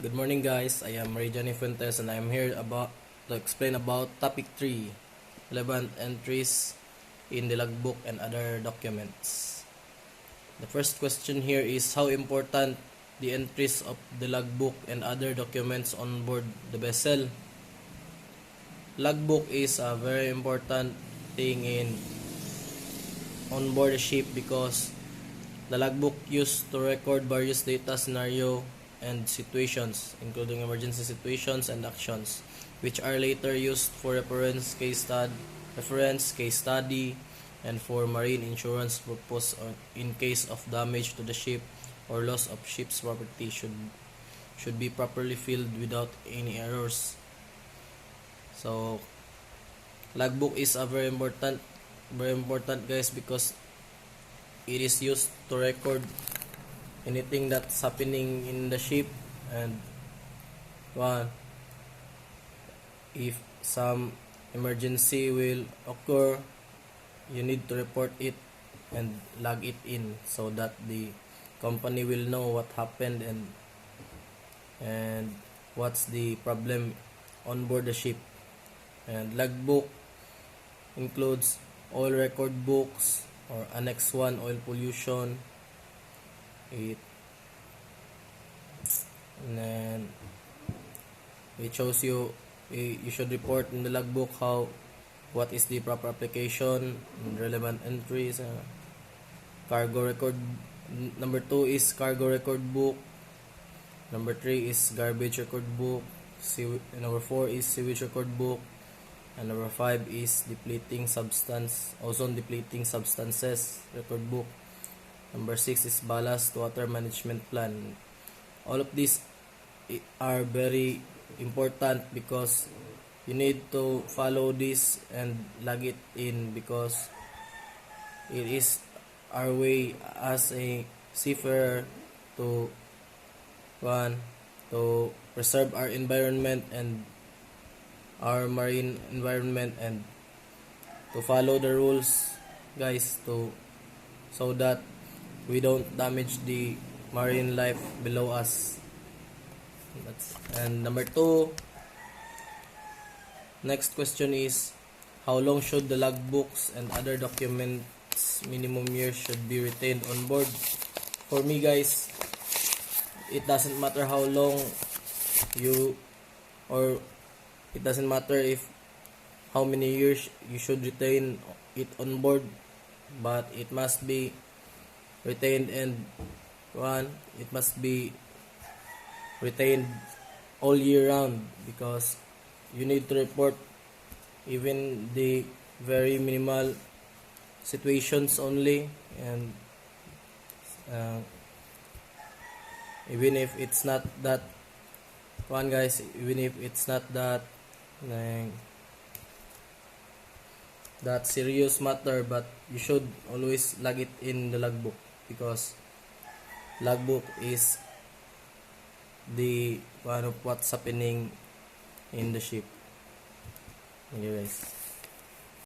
Good morning guys, I am Rejani Fuentes and I am here to explain about topic 3, relevant entries in the logbook and other documents. The first question here is how important the entries of the logbook and other documents on board the vessel. Logbook is a very important thing on board a ship because the logbook used to record various data scenario and situations, including emergency situations and actions, which are later used for reference case study, and for marine insurance purpose in case of damage to the ship or loss of ship's property should be properly filled without any errors. So logbook is a very important guys, because it is used to record anything that's happening in the ship, and if some emergency will occur, you need to report it and log it in so that the company will know what happened and what's the problem on board the ship. And logbook includes oil record books or Annex 1 oil pollution. And then it shows you should report in the logbook what is the proper application and relevant entries. Cargo record number 2 is cargo record book. Number 3 is garbage record book. Number 4 is sewage record book. And number 5 is ozone depleting substances record book. Number 6 is ballast water management plan. All of these are very important because you need to follow this and log it in, because it is our way as a seafarer to preserve our environment and our marine environment, and to follow the rules guys, so that we don't damage the marine life below us. And number 2, next question is how long should the logbooks and other documents minimum years should be retained on board. For me guys, it doesn't matter how long it doesn't matter if how many years you should retain it on board, but it must be retained, and it must be retained all year round, because you need to report even the very minimal situations only, and even if it's not that that serious matter, but you should always log it in the logbook, because logbook is the one of what's happening in the ship. Okay guys.